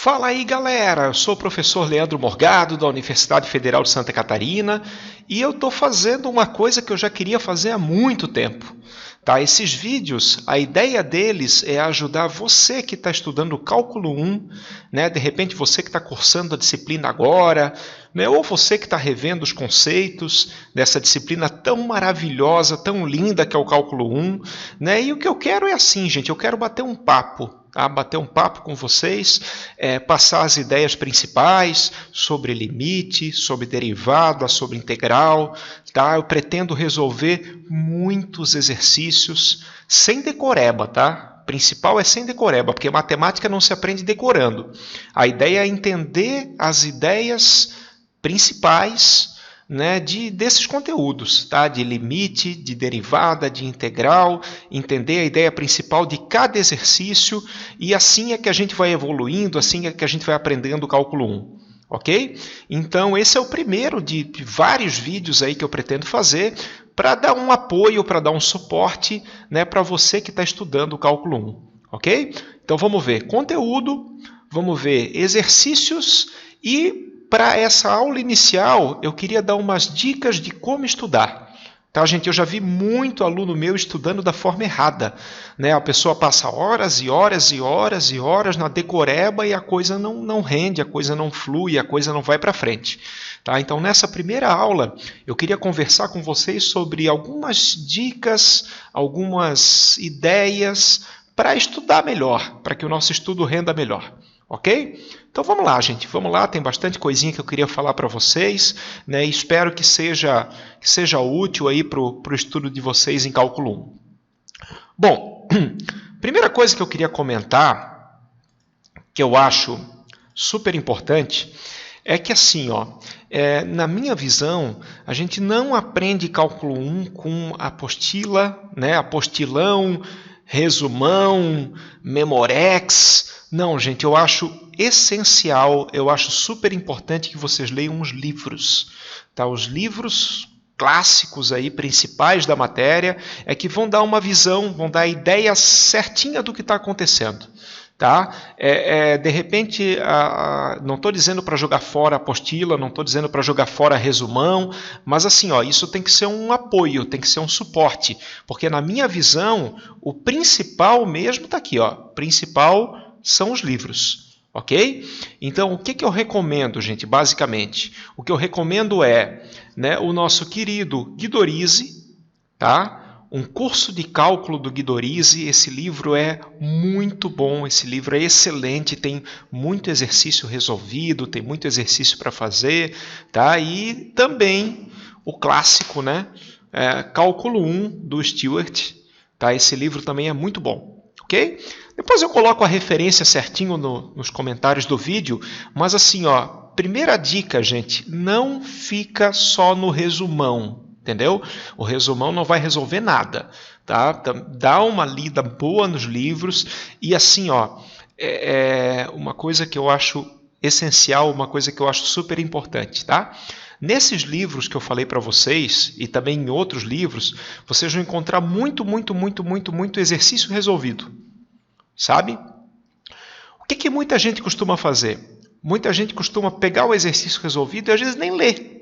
Fala aí, galera! Eu sou o professor Leandro Morgado, da Universidade Federal de Santa Catarina, e eu estou fazendo uma coisa que eu já queria fazer há muito tempo. Tá? Esses vídeos, a ideia deles é ajudar você que está estudando Cálculo 1, né? De repente você que está cursando a disciplina agora, né? Ou você que está revendo os conceitos dessa disciplina tão maravilhosa, tão linda que é o Cálculo 1. Né? E o que eu quero é assim, gente, eu quero bater um papo. Tá? Bater um papo com vocês, passar as ideias principais sobre limite, sobre derivada, sobre integral. Tá? Eu pretendo resolver muitos exercícios sem decoreba, tá? O principal é sem decoreba, porque matemática não se aprende decorando. A ideia é entender as ideias principais, né, desses conteúdos, tá? De limite, de derivada, de integral, entender a ideia principal de cada exercício, e assim é que a gente vai evoluindo, assim é que a gente vai aprendendo o cálculo 1. Ok? Então esse é o primeiro de vários vídeos aí que eu pretendo fazer para dar um apoio, para dar um suporte, né, para você que está estudando o cálculo 1. Ok? Então vamos ver conteúdo, vamos ver exercícios e para essa aula inicial, eu queria dar umas dicas de como estudar. Tá, gente? Eu já vi muito aluno meu estudando da forma errada. Né? A pessoa passa horas e horas e horas e horas na decoreba e a coisa não rende, a coisa não flui, a coisa não vai para frente. Tá? Então, nessa primeira aula, eu queria conversar com vocês sobre algumas dicas, algumas ideias para estudar melhor, para que o nosso estudo renda melhor. Ok? Então vamos lá, gente. Vamos lá, tem bastante coisinha que eu queria falar para vocês, né? E espero que seja útil aí para o estudo de vocês em cálculo 1. Bom, primeira coisa que eu queria comentar, que eu acho super importante, é que assim, na minha visão, a gente não aprende cálculo 1 com apostila, né? Apostilão, resumão, memorex. Não, gente, eu acho essencial, eu acho super importante que vocês leiam os livros. Tá? Os livros clássicos aí, principais da matéria, é que vão dar uma visão, vão dar a ideia certinha do que está acontecendo. Tá? De repente, não estou dizendo para jogar fora a apostila, não estou dizendo para jogar fora a resumão, mas assim, isso tem que ser um apoio, tem que ser um suporte, porque na minha visão, o principal mesmo está aqui, o principal são os livros, ok? Então, o que eu recomendo, gente, basicamente? O que eu recomendo é, né, o nosso querido Guidorize, tá? Um curso de cálculo do Guidorize. Esse livro é muito bom, esse livro é excelente, tem muito exercício resolvido, tem muito exercício para fazer, tá? E também o clássico, né? Cálculo 1 do Stewart, tá? Esse livro também é muito bom. Okay? Depois eu coloco a referência certinho nos comentários do vídeo, mas assim, primeira dica, gente, não fica só no resumão, entendeu? O resumão não vai resolver nada, tá? Dá uma lida boa nos livros e assim, uma coisa que eu acho essencial, uma coisa que eu acho super importante, tá? Nesses livros que eu falei para vocês, e também em outros livros, vocês vão encontrar muito exercício resolvido. Sabe? O que muita gente costuma fazer? Muita gente costuma pegar o exercício resolvido e às vezes nem lê.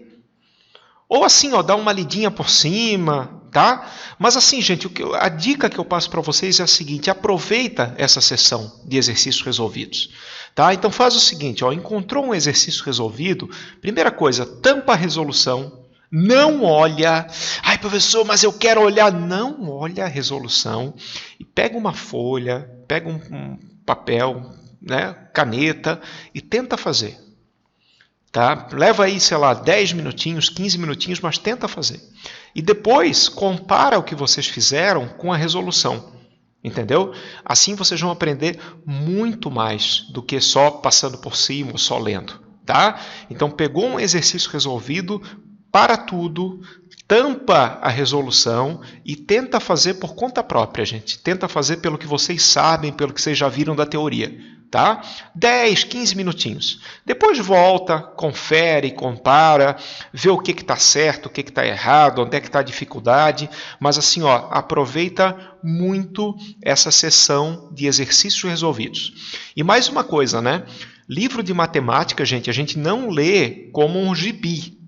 Ou assim, dá uma lidinha por cima, tá? Mas assim, gente, a dica que eu passo para vocês é a seguinte: aproveita essa sessão de exercícios resolvidos. Tá? Então faz o seguinte, encontrou um exercício resolvido, primeira coisa, tampa a resolução, não olha, ai professor, mas eu quero olhar, não olha a resolução, e pega uma folha, pega um papel, né, caneta, e tenta fazer. Tá? Leva aí, sei lá, 10 minutinhos, 15 minutinhos, mas tenta fazer. E depois compara o que vocês fizeram com a resolução. Entendeu? Assim vocês vão aprender muito mais do que só passando por cima ou só lendo. Tá? Então pegou um exercício resolvido, para tudo, tampa a resolução e tenta fazer por conta própria, gente. Tenta fazer pelo que vocês sabem, pelo que vocês já viram da teoria. Tá? 10, 15 minutinhos. Depois volta, confere, compara, vê o que está certo, o que está errado, onde é que está a dificuldade. Mas assim, aproveita muito essa sessão de exercícios resolvidos. E mais uma coisa, né? Livro de matemática, gente, a gente não lê como um gibi.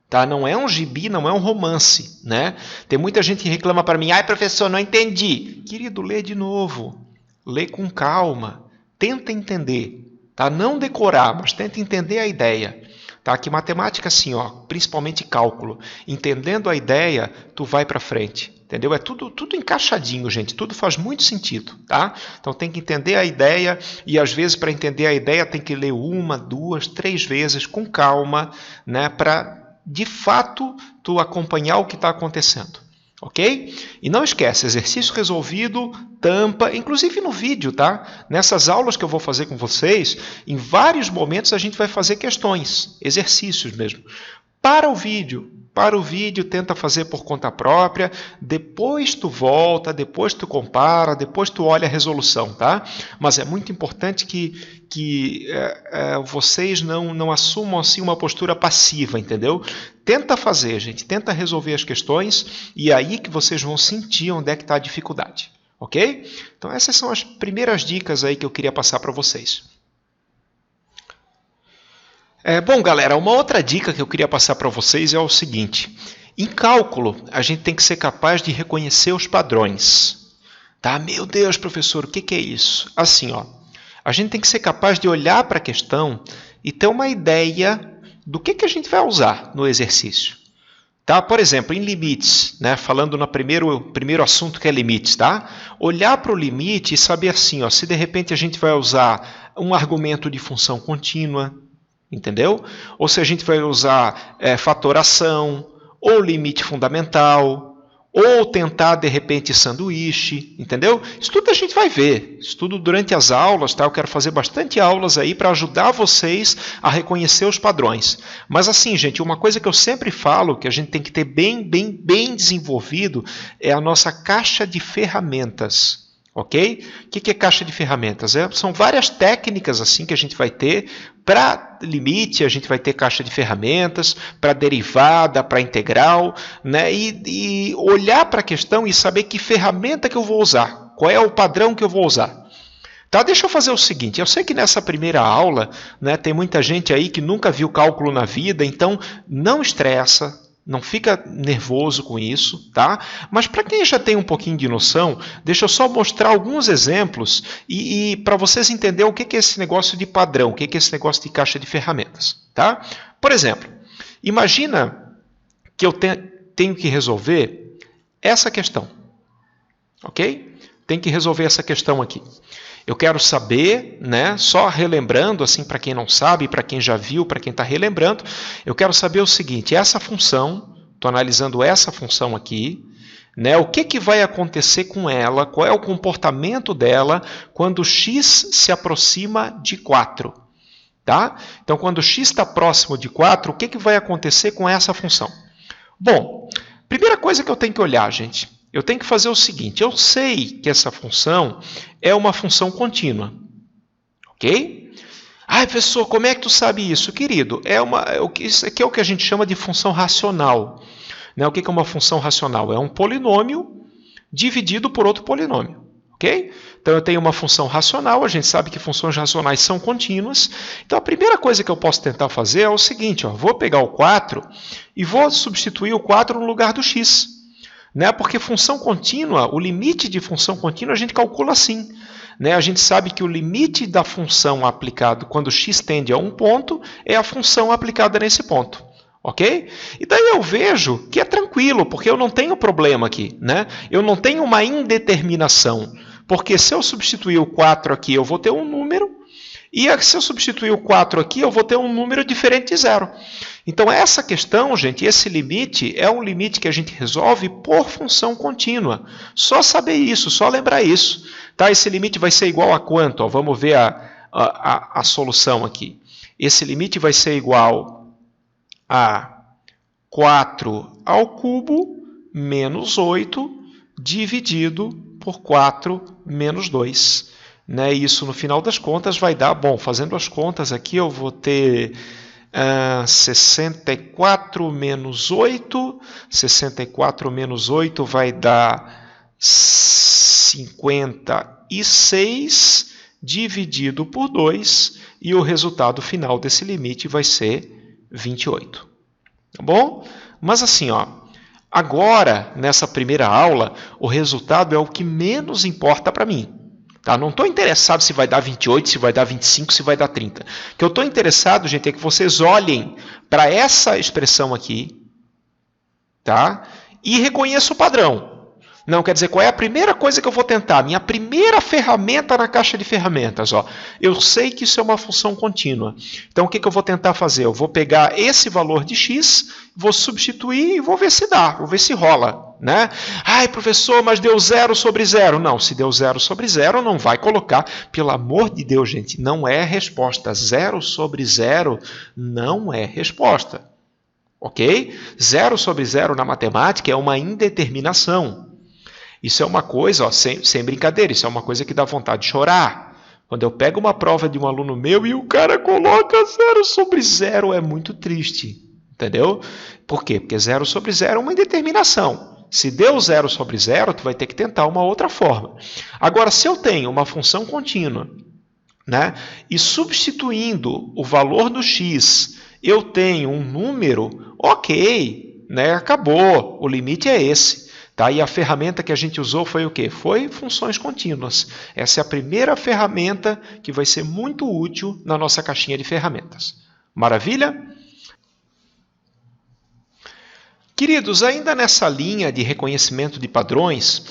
Tá? Não é um gibi, não é um romance. Né? Tem muita gente que reclama para mim, ai professor, não entendi. Querido, lê de novo. Lê com calma. Tenta entender. Tá? Não decorar, mas tenta entender a ideia. Tá? Que matemática, assim, ó, principalmente cálculo. Entendendo a ideia, tu vai para frente. Entendeu? É tudo encaixadinho, gente. Tudo faz muito sentido. Tá? Então tem que entender a ideia e às vezes para entender a ideia tem que ler 1, 2, 3 vezes com calma, né? Para de fato tu acompanhar o que está acontecendo. Ok? E não esquece, exercício resolvido, tampa, inclusive no vídeo, tá? Nessas aulas que eu vou fazer com vocês, em vários momentos a gente vai fazer questões, exercícios mesmo. Para o vídeo, tenta fazer por conta própria, depois tu volta, depois tu compara, depois tu olha a resolução, tá? Mas é muito importante que vocês não assumam assim uma postura passiva, entendeu? Tenta fazer, gente, tenta resolver as questões e é aí que vocês vão sentir onde é que está a dificuldade, ok? Então essas são as primeiras dicas aí que eu queria passar para vocês. Bom, galera, uma outra dica que eu queria passar para vocês é o seguinte. Em cálculo, a gente tem que ser capaz de reconhecer os padrões. Tá? Meu Deus, professor, o que é isso? Assim, ó, a gente tem que ser capaz de olhar para a questão e ter uma ideia do que a gente vai usar no exercício. Tá? Por exemplo, em limites, né? Falando no primeiro assunto que é limites, tá? Olhar para o limite e saber assim, ó, se de repente a gente vai usar um argumento de função contínua, entendeu? Ou se a gente vai usar fatoração, ou limite fundamental, ou tentar, de repente, sanduíche, entendeu? Isso tudo a gente vai ver. Isso tudo durante as aulas, tá? Eu quero fazer bastante aulas aí para ajudar vocês a reconhecer os padrões. Mas assim, gente, uma coisa que eu sempre falo, que a gente tem que ter bem desenvolvido, é a nossa caixa de ferramentas. Ok? O que é caixa de ferramentas? São várias técnicas assim que a gente vai ter. Para limite, a gente vai ter caixa de ferramentas, para derivada, para integral, né? E olhar para a questão e saber que ferramenta que eu vou usar, qual é o padrão que eu vou usar. Tá? Deixa eu fazer o seguinte, eu sei que nessa primeira aula, né, tem muita gente aí que nunca viu cálculo na vida, então não estressa, não fica nervoso com isso, tá? Mas para quem já tem um pouquinho de noção, deixa eu só mostrar alguns exemplos e para vocês entenderem o que é esse negócio de padrão, o que é esse negócio de caixa de ferramentas, tá? Por exemplo, imagina que eu tenho que resolver essa questão, ok? Tem que resolver essa questão aqui. Eu quero saber, né, só relembrando, assim, para quem não sabe, para quem já viu, para quem está relembrando, eu quero saber o seguinte, essa função, estou analisando essa função aqui, né, o que vai acontecer com ela, qual é o comportamento dela quando x se aproxima de 4. Tá? Então, quando x está próximo de 4, o que vai acontecer com essa função? Bom, primeira coisa que eu tenho que olhar, gente, eu tenho que fazer o seguinte, eu sei que essa função é uma função contínua, ok? Ah, professor, como é que tu sabe isso? Querido, isso aqui é o que a gente chama de função racional. Né? O que é uma função racional? É um polinômio dividido por outro polinômio, ok? Então eu tenho uma função racional, a gente sabe que funções racionais são contínuas, então a primeira coisa que eu posso tentar fazer é o seguinte, ó, vou pegar o 4 e vou substituir o 4 no lugar do x. Né? Porque função contínua, o limite de função contínua a gente calcula assim. Né? A gente sabe que o limite da função aplicado quando x tende a um ponto é a função aplicada nesse ponto. Ok? E daí eu vejo que é tranquilo, porque eu não tenho problema aqui. Né? Eu não tenho uma indeterminação. Porque se eu substituir o 4 aqui, eu vou ter um número. E se eu substituir o 4 aqui, eu vou ter um número diferente de 0. Então, essa questão, gente, esse limite é um limite que a gente resolve por função contínua. Só saber isso, só lembrar isso. Tá? Esse limite vai ser igual a quanto? Ó, vamos ver a solução aqui. Esse limite vai ser igual a 4 ao cubo menos 8 dividido por 4 menos 2. Né? Isso, no final das contas, vai dar... Bom, fazendo as contas aqui, eu vou ter 64 menos 8. 64 menos 8 vai dar 56 dividido por 2 e o resultado final desse limite vai ser 28. Tá bom? Mas assim, ó, agora, nessa primeira aula, o resultado é o que menos importa para mim. Tá? Não estou interessado se vai dar 28, se vai dar 25, se vai dar 30. O que eu estou interessado, gente, é que vocês olhem para essa expressão aqui, tá? E reconheçam o padrão. Não, quer dizer, qual é a primeira coisa que eu vou tentar? Minha primeira ferramenta na caixa de ferramentas. Ó. Eu sei que isso é uma função contínua. Então, o que eu vou tentar fazer? Eu vou pegar esse valor de x, vou substituir e vou ver se dá, vou ver se rola. Né? Ai, professor, mas deu 0 sobre 0. Não, se deu 0 sobre 0, não vai colocar. Pelo amor de Deus, gente, não é resposta. 0 sobre 0 não é resposta. Ok? 0 sobre 0 na matemática é uma indeterminação. Isso é uma coisa, ó, sem brincadeira, isso é uma coisa que dá vontade de chorar. Quando eu pego uma prova de um aluno meu e o cara coloca 0 sobre 0, é muito triste. Entendeu? Por quê? Porque 0 sobre 0 é uma indeterminação. Se deu 0 sobre 0, tu vai ter que tentar uma outra forma. Agora, se eu tenho uma função contínua, né, e substituindo o valor do x, eu tenho um número, ok, né, acabou, o limite é esse. Tá? E a ferramenta que a gente usou foi o quê? Foi funções contínuas. Essa é a primeira ferramenta que vai ser muito útil na nossa caixinha de ferramentas. Maravilha? Queridos, ainda nessa linha de reconhecimento de padrões,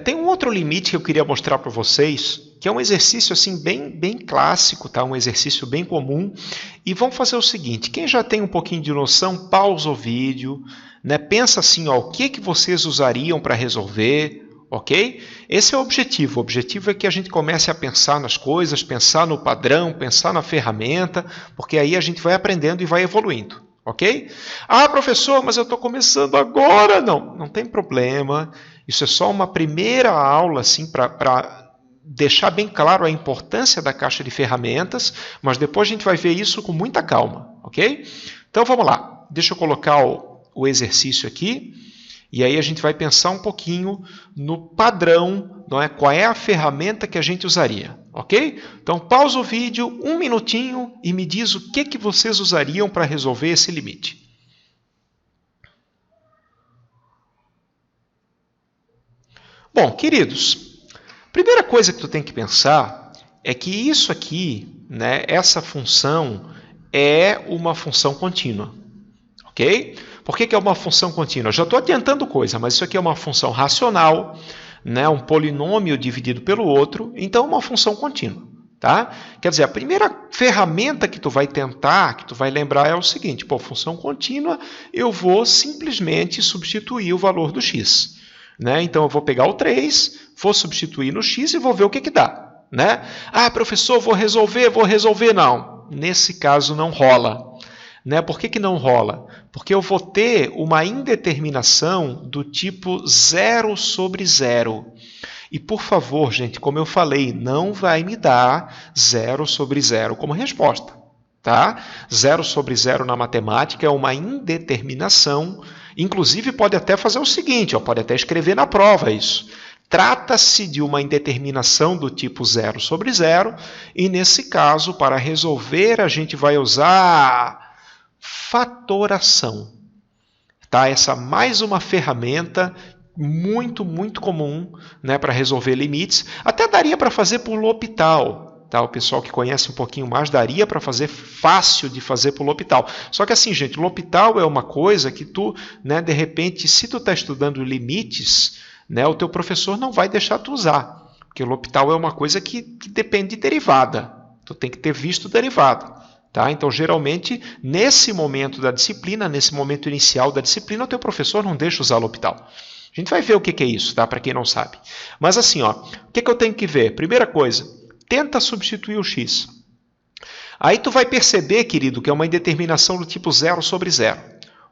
tem um outro limite que eu queria mostrar para vocês, que é um exercício assim, bem clássico, tá? Um exercício bem comum. E vamos fazer o seguinte, quem já tem um pouquinho de noção, pausa o vídeo, né? Pensa assim, ó, o que vocês usariam para resolver, ok? Esse é o objetivo. O objetivo é que a gente comece a pensar nas coisas, pensar no padrão, pensar na ferramenta, porque aí a gente vai aprendendo e vai evoluindo. Ok? Ah, professor, mas eu estou começando agora. Não tem problema. Isso é só uma primeira aula assim, para deixar bem claro a importância da caixa de ferramentas, mas depois a gente vai ver isso com muita calma. Ok? Então vamos lá. Deixa eu colocar o exercício aqui. E aí a gente vai pensar um pouquinho no padrão, não é? Qual é a ferramenta que a gente usaria, ok? Então pausa o vídeo, 1 minutinho e me diz o que vocês usariam para resolver esse limite. Bom, queridos, a primeira coisa que tu tem que pensar é que isso aqui, né, essa função é uma função contínua, ok? Por que é uma função contínua? Eu já estou adiantando coisa, mas isso aqui é uma função racional, né? Um polinômio dividido pelo outro, então é uma função contínua. Tá? Quer dizer, a primeira ferramenta que tu vai tentar, que tu vai lembrar é o seguinte, pô, função contínua, eu vou simplesmente substituir o valor do x. Né? Então eu vou pegar o 3, vou substituir no x e vou ver o que dá. Né? Ah, professor, vou resolver. Não, nesse caso não rola. Né? Por que não rola? Porque eu vou ter uma indeterminação do tipo 0 sobre 0. E, por favor, gente, como eu falei, não vai me dar 0 sobre 0 como resposta. Tá? 0 sobre 0 na matemática é uma indeterminação. Inclusive, pode até fazer o seguinte, ó, pode até escrever na prova isso. Trata-se de uma indeterminação do tipo 0 sobre 0. E, nesse caso, para resolver, a gente vai usar fatoração. Tá? Essa mais uma ferramenta muito comum, né, para resolver limites. Até daria para fazer por L'Hopital. Tá? O pessoal que conhece um pouquinho mais, daria para fazer fácil de fazer por L'Hopital. Só que assim, gente, L'Hopital é uma coisa que tu, né, de repente, se tu está estudando limites, né, o teu professor não vai deixar tu usar. Porque L'Hopital é uma coisa que depende de derivada. Tu tem que ter visto derivada. Tá? Então, geralmente, nesse momento da disciplina, nesse momento inicial da disciplina, o teu professor não deixa usar L'Hopital. A gente vai ver o que é isso, tá? Para quem não sabe. Mas assim, ó, o que eu tenho que ver? Primeira coisa, tenta substituir o x. Aí tu vai perceber, querido, que é uma indeterminação do tipo 0 sobre 0.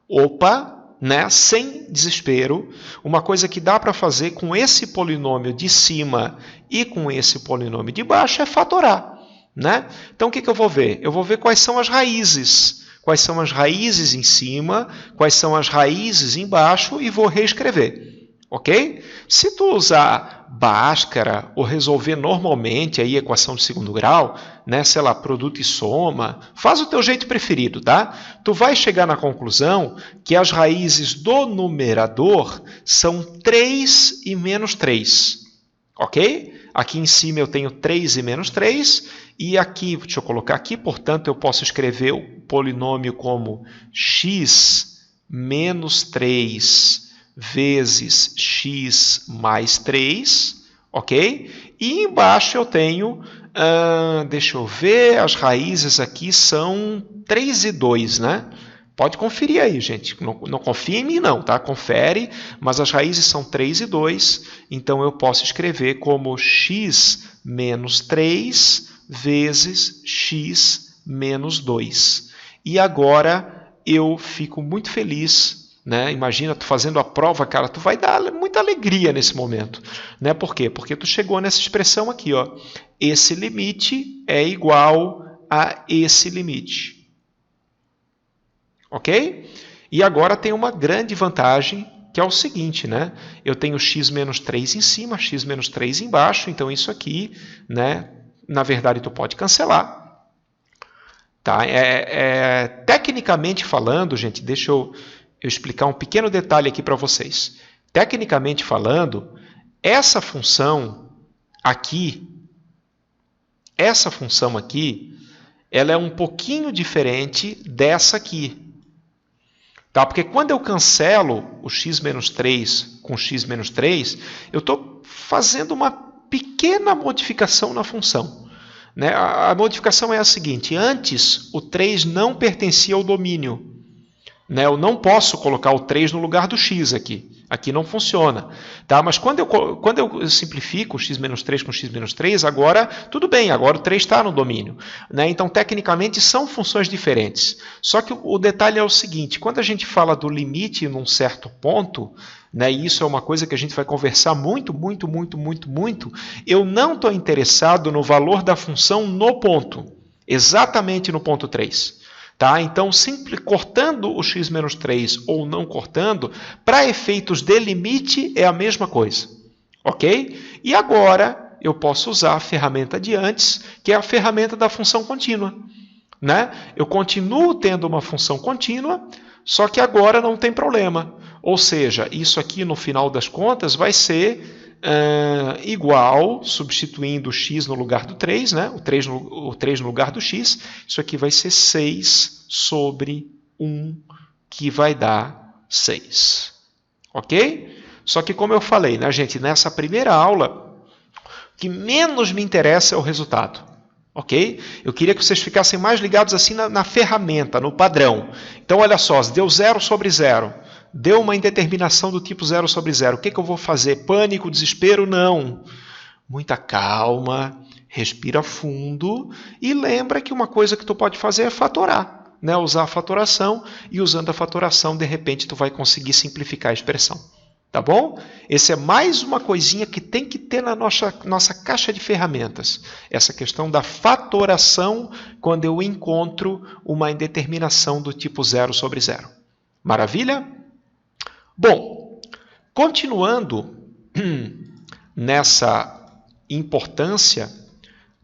Opa, né? Sem desespero, uma coisa que dá para fazer com esse polinômio de cima e com esse polinômio de baixo é fatorar. Né? Então, o que eu vou ver? Eu vou ver quais são as raízes. Quais são as raízes em cima, quais são as raízes embaixo e vou reescrever. ok? Se tu usar Bhaskara ou resolver normalmente aí a equação de segundo grau, né, sei lá, produto e soma, faz o teu jeito preferido, tá? Tu vai chegar na conclusão que as raízes do numerador são 3 e menos 3, ok? Aqui em cima eu tenho 3 e menos 3, e aqui, deixa eu colocar aqui, portanto, eu posso escrever o polinômio como x menos 3 vezes x mais 3, ok? E embaixo eu tenho, deixa eu ver, as raízes aqui são 3 e 2, né? Pode conferir aí, gente. Não confia em mim, não, tá? Confere, mas as raízes são 3 e 2, então eu posso escrever como x menos 3 vezes x menos 2. E agora eu fico muito feliz, né? Imagina tu fazendo a prova, cara, tu vai dar muita alegria nesse momento, né? Por quê? Porque tu chegou nessa expressão aqui, ó. Esse limite é igual a esse limite. Ok? E agora tem uma grande vantagem, que é o seguinte, né? Eu tenho x menos 3 em cima, x menos 3 embaixo, então isso aqui, né? Na verdade, tu pode cancelar. Tá? Tecnicamente falando, gente, deixa eu explicar um pequeno detalhe aqui para vocês. Tecnicamente falando, essa função aqui, ela é um pouquinho diferente dessa aqui. Tá? Porque quando eu cancelo o x menos 3 com x menos 3, eu estou fazendo uma pequena modificação na função. Né? A modificação é a seguinte: antes o 3 não pertencia ao domínio. Né? Eu não posso colocar o 3 no lugar do x aqui. Aqui não funciona. Tá? Mas quando eu simplifico o x menos 3 com x menos 3, agora tudo bem, agora o 3 está no domínio. Né? Então, tecnicamente, são funções diferentes. Só que o detalhe é o seguinte: quando a gente fala do limite num certo ponto, né, e isso é uma coisa que a gente vai conversar muito, eu não estou interessado no valor da função no ponto, exatamente no ponto 3. Tá? Então, cortando o x menos 3 ou não cortando, para efeitos de limite é a mesma coisa. Ok? E agora eu posso usar a ferramenta de antes, que é a ferramenta da função contínua. Né? Eu continuo tendo uma função contínua, só que agora não tem problema. Ou seja, isso aqui no final das contas vai ser igual, substituindo o x no lugar do 3, né? o 3 no lugar do x, isso aqui vai ser 6 sobre 1, que vai dar 6. Ok? Só que como eu falei, né, gente, nessa primeira aula, o que menos me interessa é o resultado. Ok? Eu queria que vocês ficassem mais ligados assim na ferramenta, no padrão. Então, olha só, se deu 0 sobre 0, deu uma indeterminação do tipo 0 sobre 0. O que eu vou fazer? Pânico, desespero? Não. Muita calma, respira fundo e lembra que uma coisa que tu pode fazer é fatorar. Né? Usar a fatoração, e usando a fatoração, de repente, tu vai conseguir simplificar a expressão. Tá bom? Essa é mais uma coisinha que tem que ter na nossa caixa de ferramentas. Essa questão da fatoração quando eu encontro uma indeterminação do tipo 0 sobre 0. Maravilha? Bom, continuando nessa importância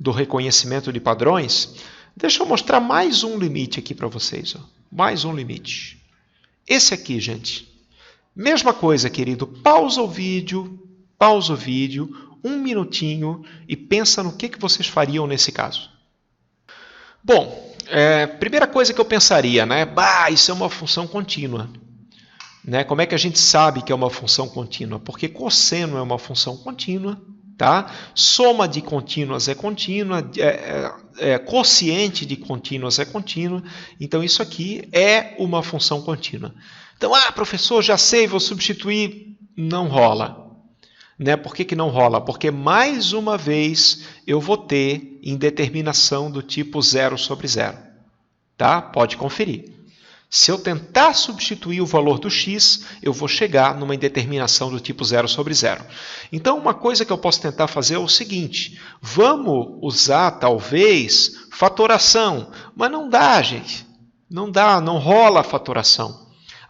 do reconhecimento de padrões, deixa eu mostrar mais um limite aqui para vocês. Ó. Mais um limite. Esse aqui, gente. Mesma coisa, querido. Pausa o vídeo, um minutinho e pensa no que vocês fariam nesse caso. Bom, primeira coisa que eu pensaria, né? Isso é uma função contínua. Né? Como é que a gente sabe que é uma função contínua? Porque cosseno é uma função contínua, tá? Soma de contínuas é contínua, quociente de contínuas é contínua, então isso aqui é uma função contínua. Então, professor, já sei, vou substituir. Não rola. Né? Por que não rola? Porque, mais uma vez, eu vou ter indeterminação do tipo 0 sobre 0. Tá? Pode conferir. Se eu tentar substituir o valor do x, eu vou chegar numa indeterminação do tipo 0 sobre 0. Então, uma coisa que eu posso tentar fazer é o seguinte. Vamos usar, talvez, fatoração. Mas não dá, gente. Não dá, não rola a fatoração.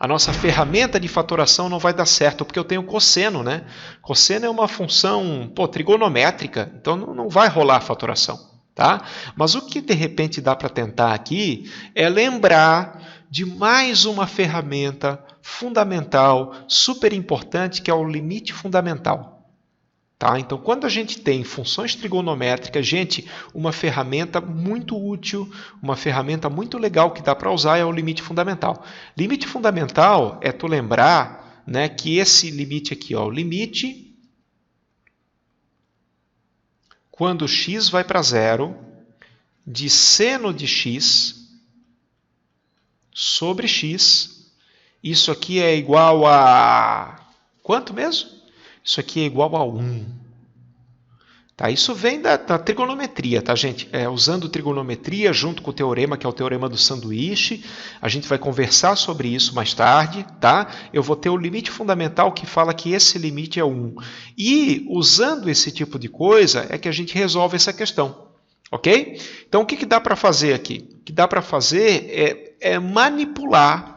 a nossa ferramenta de fatoração não vai dar certo, porque eu tenho cosseno, né? Cosseno é uma função trigonométrica, então não vai rolar a fatoração, tá? Mas o que de repente dá para tentar aqui é lembrar de mais uma ferramenta fundamental, super importante, que é o limite fundamental. Tá? Então, quando a gente tem funções trigonométricas, gente, uma ferramenta muito útil, uma ferramenta muito legal que dá para usar é o limite fundamental. Limite fundamental é tu lembrar, né, que esse limite aqui, ó, o limite quando x vai para zero de seno de x sobre x, isso aqui é igual a quanto mesmo? Isso aqui é igual a 1. Tá? Isso vem da trigonometria, tá, gente? Usando trigonometria junto com o teorema, que é o teorema do sanduíche. A gente vai conversar sobre isso mais tarde. Tá? Eu vou ter o limite fundamental que fala que esse limite é 1. E, usando esse tipo de coisa, é que a gente resolve essa questão. Ok? Então, o que dá para fazer aqui? O que dá para fazer é manipular.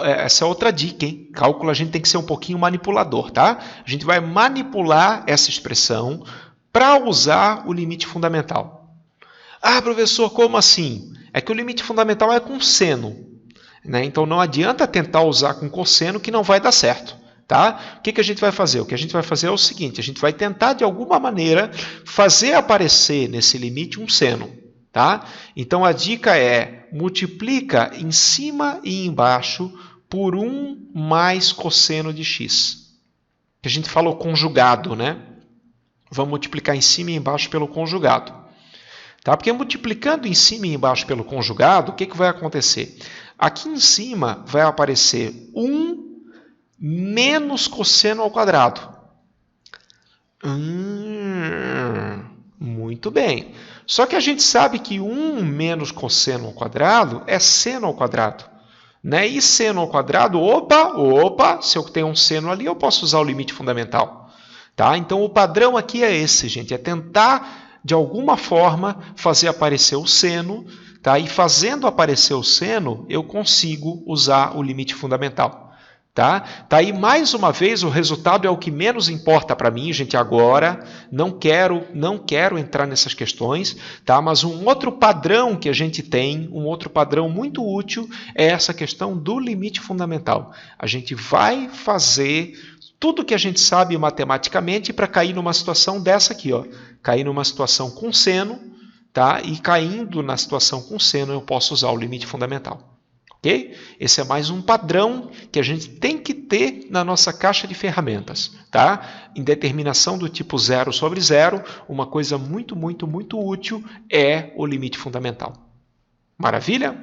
Essa é outra dica, hein? Cálculo a gente tem que ser um pouquinho manipulador, tá? A gente vai manipular essa expressão para usar o limite fundamental. Ah, professor, como assim? É que o limite fundamental é com seno, né? Então não adianta tentar usar com cosseno que não vai dar certo, tá? O que a gente vai fazer? O que a gente vai fazer é o seguinte, a gente vai tentar de alguma maneira fazer aparecer nesse limite um seno. Tá? Então, a dica é multiplica em cima e embaixo por 1 mais cosseno de x. Que a gente falou conjugado, né? Vamos multiplicar em cima e embaixo pelo conjugado. Tá? Porque multiplicando em cima e embaixo pelo conjugado, o que vai acontecer? Aqui em cima vai aparecer 1 menos cosseno ao quadrado. Muito bem. Só que a gente sabe que 1 menos cosseno ao quadrado é seno ao quadrado. Né? E seno ao quadrado, opa, se eu tenho um seno ali, eu posso usar o limite fundamental. Tá? Então, o padrão aqui é esse, gente. É tentar, de alguma forma, fazer aparecer o seno. Tá? E fazendo aparecer o seno, eu consigo usar o limite fundamental. Tá aí, mais uma vez, o resultado é o que menos importa para mim, gente, agora. Não quero entrar nessas questões, tá? Mas um outro padrão que a gente tem, um outro padrão muito útil, é essa questão do limite fundamental. A gente vai fazer tudo que a gente sabe matematicamente para cair numa situação dessa aqui, ó. Cair numa situação com seno, tá? E caindo na situação com seno, eu posso usar o limite fundamental. Okay? Esse é mais um padrão que a gente tem que ter na nossa caixa de ferramentas. Tá? Em determinação do tipo 0 sobre 0, uma coisa muito útil é o limite fundamental. Maravilha?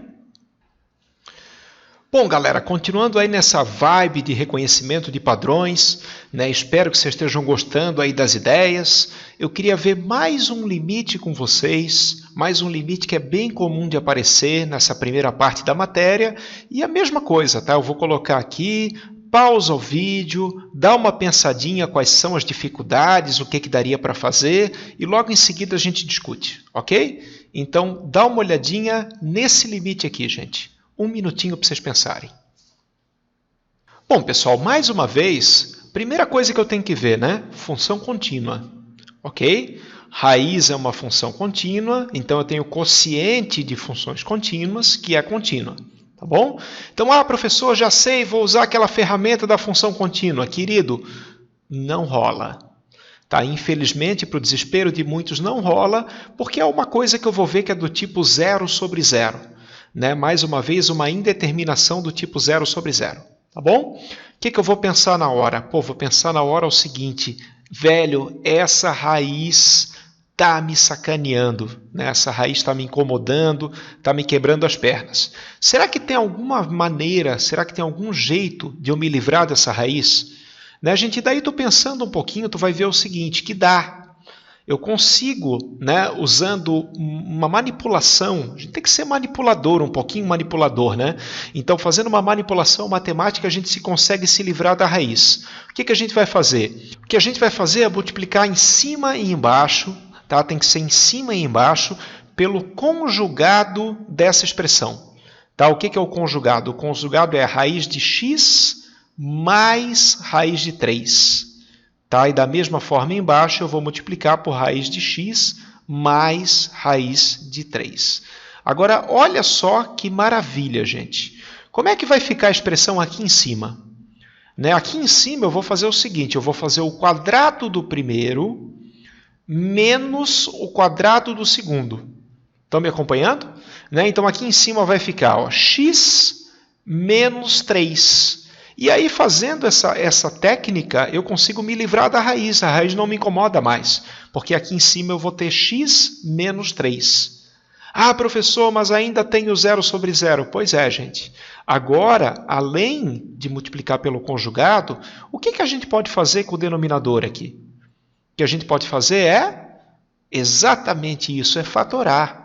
Bom, galera, continuando aí nessa vibe de reconhecimento de padrões, né? Espero que vocês estejam gostando aí das ideias. Eu queria ver mais um limite com vocês, mais um limite que é bem comum de aparecer nessa primeira parte da matéria. E a mesma coisa, tá? Eu vou colocar aqui, pausa o vídeo, dá uma pensadinha quais são as dificuldades, o que daria para fazer e logo em seguida a gente discute, ok? Então, dá uma olhadinha nesse limite aqui, gente. Um minutinho para vocês pensarem. Bom, pessoal, mais uma vez, primeira coisa que eu tenho que ver, né? Função contínua, ok? Raiz é uma função contínua, então eu tenho quociente de funções contínuas, que é contínua, tá bom? Então, professor, já sei, vou usar aquela ferramenta da função contínua. Querido, não rola. Tá? Infelizmente, para o desespero de muitos, não rola, porque é uma coisa que eu vou ver que é do tipo 0 sobre 0. Né? Mais uma vez, uma indeterminação do tipo 0 sobre 0. Tá bom? O que eu vou pensar na hora? Vou pensar na hora o seguinte, velho, essa raiz está me sacaneando, né? Essa raiz está me incomodando, está me quebrando as pernas. Será que tem alguma maneira, será que tem algum jeito de eu me livrar dessa raiz? Né, gente, daí tu pensando um pouquinho, tu vai ver o seguinte, que dá. Eu consigo, né, usando uma manipulação, a gente tem que ser manipulador, um pouquinho manipulador, né? Então, fazendo uma manipulação matemática, a gente consegue se livrar da raiz. O que a gente vai fazer? O que a gente vai fazer é multiplicar em cima e embaixo, tá? Tem que ser em cima e embaixo, pelo conjugado dessa expressão. Tá? O que é o conjugado? O conjugado é a raiz de x mais raiz de 3. Tá? E da mesma forma embaixo eu vou multiplicar por raiz de x mais raiz de 3. Agora, olha só que maravilha, gente. Como é que vai ficar a expressão aqui em cima? Né? Aqui em cima eu vou fazer o seguinte, eu vou fazer o quadrado do primeiro menos o quadrado do segundo. Estão me acompanhando? Né? Então, aqui em cima vai ficar ó, x menos 3. E aí, fazendo essa técnica, eu consigo me livrar da raiz. A raiz não me incomoda mais, porque aqui em cima eu vou ter x menos 3. Ah, professor, mas ainda tenho 0 sobre 0. Pois é, gente. Agora, além de multiplicar pelo conjugado, o que a gente pode fazer com o denominador aqui? O que a gente pode fazer é exatamente isso, é fatorar.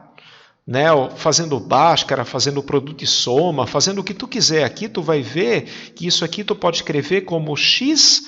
Né? Fazendo Bhaskara, fazendo produto e soma, fazendo o que tu quiser aqui, tu vai ver que isso aqui tu pode escrever como x,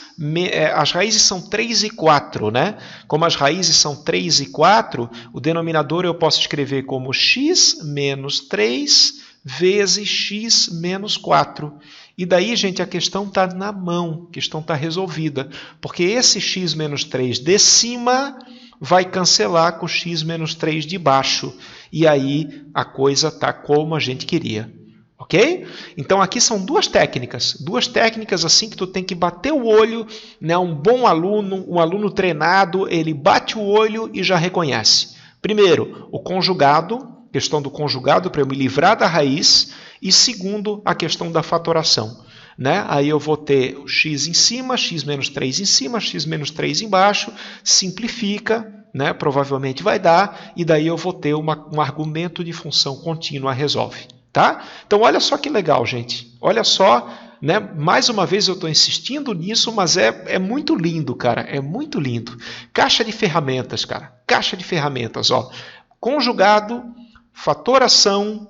as raízes são 3 e 4, né? Como as raízes são 3 e 4, o denominador eu posso escrever como x menos 3 vezes x menos 4. E daí, gente, a questão está na mão, a questão está resolvida, porque esse x menos 3 de cima vai cancelar com x menos 3 de baixo. E aí a coisa está como a gente queria. Ok? Então aqui são duas técnicas assim que tu tem que bater o olho, né? Um bom aluno, um aluno treinado, ele bate o olho e já reconhece. Primeiro, o conjugado, questão do conjugado para eu me livrar da raiz. E segundo, a questão da fatoração. Né? Aí eu vou ter o x em cima, x menos 3 em cima, x menos 3 embaixo, simplifica, né? Provavelmente vai dar, e daí eu vou ter um argumento de função contínua resolve. Tá? Então olha só que legal, gente. Olha só, né? Mais uma vez eu estou insistindo nisso, mas é muito lindo, cara. É muito lindo. Caixa de ferramentas, cara. Caixa de ferramentas. Ó. Conjugado, fatoração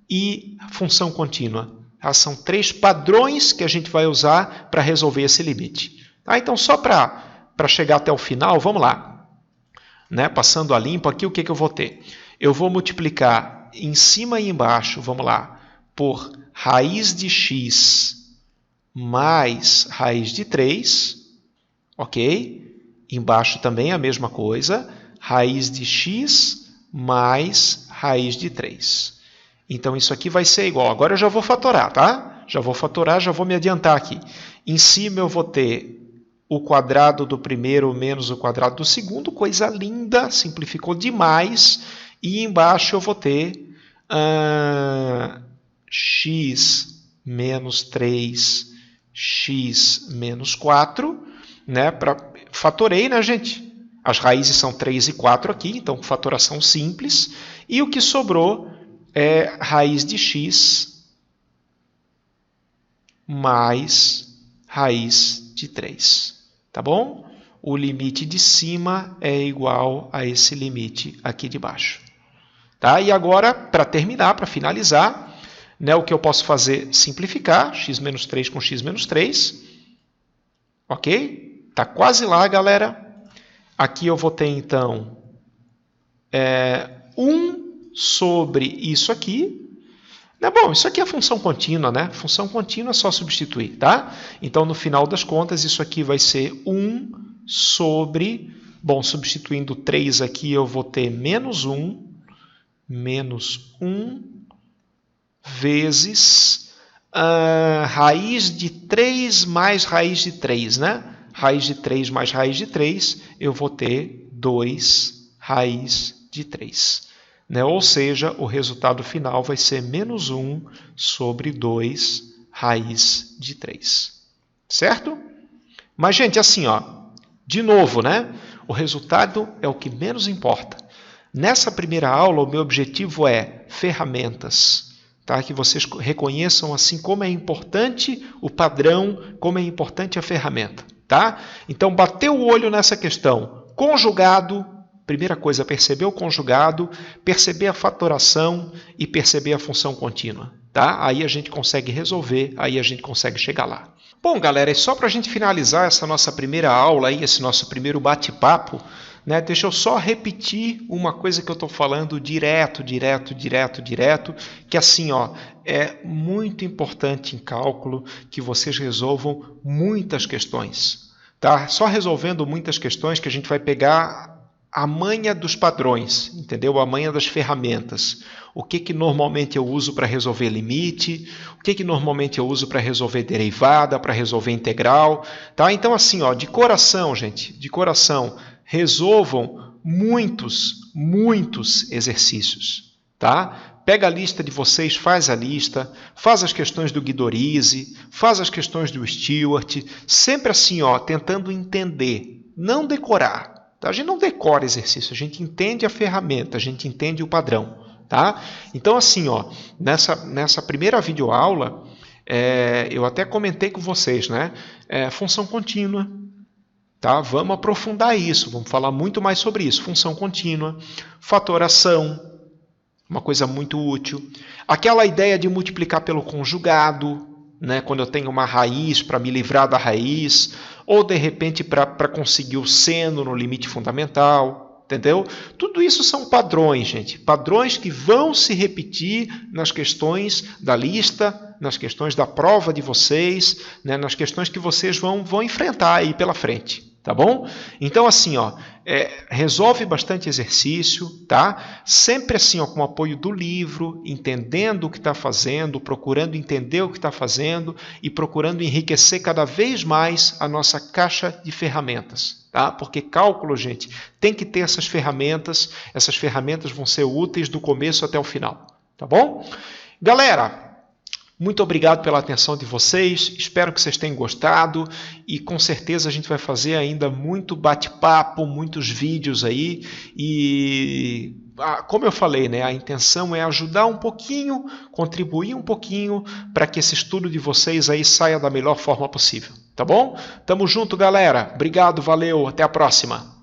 e função contínua. São 3 padrões que a gente vai usar para resolver esse limite. Tá? Então, só para chegar até o final, vamos lá. Né? Passando a limpo aqui, o que eu vou ter? Eu vou multiplicar em cima e embaixo, vamos lá, por raiz de x mais raiz de 3. Ok? Embaixo também a mesma coisa. Raiz de x mais raiz de 3. Então, isso aqui vai ser igual. Agora eu já vou fatorar, tá? Já vou fatorar, já vou me adiantar aqui. Em cima eu vou ter o quadrado do primeiro menos o quadrado do segundo. Coisa linda, simplificou demais. E embaixo eu vou ter x menos 3, x menos 4. Né? Fatorei, né, gente? As raízes são 3 e 4 aqui, então fatoração simples. E o que sobrou é raiz de x mais raiz de 3. Tá bom? O limite de cima é igual a esse limite aqui de baixo. Tá? E agora, para terminar, para finalizar, né, o que eu posso fazer? Simplificar x menos 3 com x menos 3. Ok? Está quase lá, galera. Aqui eu vou ter, então, 1 sobre isso aqui. Bom, isso aqui é função contínua, né? Função contínua é só substituir, tá? Então, no final das contas, isso aqui vai ser 1 sobre... Bom, substituindo 3 aqui, eu vou ter menos 1 vezes raiz de 3 mais raiz de 3, né? Raiz de 3 mais raiz de 3, eu vou ter 2 raiz de 3. Né? Ou seja, o resultado final vai ser menos 1 sobre 2 raiz de 3. Certo? Mas, gente, assim, ó, de novo, né? O resultado é o que menos importa. Nessa primeira aula, o meu objetivo é ferramentas. Tá? Que vocês reconheçam assim como é importante o padrão, como é importante a ferramenta. Tá? Então, bateu o olho nessa questão. Conjugado. Primeira coisa, perceber o conjugado, perceber a fatoração e perceber a função contínua. Tá? Aí a gente consegue resolver, aí a gente consegue chegar lá. Bom, galera, é só para a gente finalizar essa nossa primeira aula, aí, esse nosso primeiro bate-papo, né? Deixa eu só repetir uma coisa que eu estou falando direto, que assim, ó, é muito importante em cálculo que vocês resolvam muitas questões. Tá? Só resolvendo muitas questões que a gente vai pegar a manha dos padrões, entendeu? A manha das ferramentas. O que normalmente eu uso para resolver limite, o que normalmente eu uso para resolver derivada, para resolver integral. Tá? Então, assim, ó, de coração, gente, de coração, resolvam muitos exercícios. Tá? Pega a lista de vocês, faz a lista, faz as questões do Guidorize, faz as questões do Stewart, sempre assim, ó, tentando entender, não decorar. Tá? A gente não decora exercício, a gente entende a ferramenta, a gente entende o padrão. Tá? Então, assim, ó, nessa primeira videoaula, eu até comentei com vocês, né? Função contínua. Tá? Vamos aprofundar isso, vamos falar muito mais sobre isso. Função contínua, fatoração, uma coisa muito útil. Aquela ideia de multiplicar pelo conjugado, né? Quando eu tenho uma raiz para me livrar da raiz, ou de repente para conseguir o seno no limite fundamental, entendeu? Tudo isso são padrões, gente. Padrões que vão se repetir nas questões da lista, nas questões da prova de vocês, né? Nas questões que vocês vão enfrentar aí pela frente. Tá bom? Então, assim, ó, resolve bastante exercício, tá? Sempre assim, ó, com o apoio do livro, entendendo o que está fazendo, procurando entender o que está fazendo e procurando enriquecer cada vez mais a nossa caixa de ferramentas, tá? Porque cálculo, gente, tem que ter essas ferramentas vão ser úteis do começo até o final, tá bom? Galera, muito obrigado pela atenção de vocês, espero que vocês tenham gostado e com certeza a gente vai fazer ainda muito bate-papo, muitos vídeos aí e, como eu falei, né, a intenção é ajudar um pouquinho, contribuir um pouquinho para que esse estudo de vocês aí saia da melhor forma possível, tá bom? Tamo junto, galera. Obrigado, valeu, até a próxima.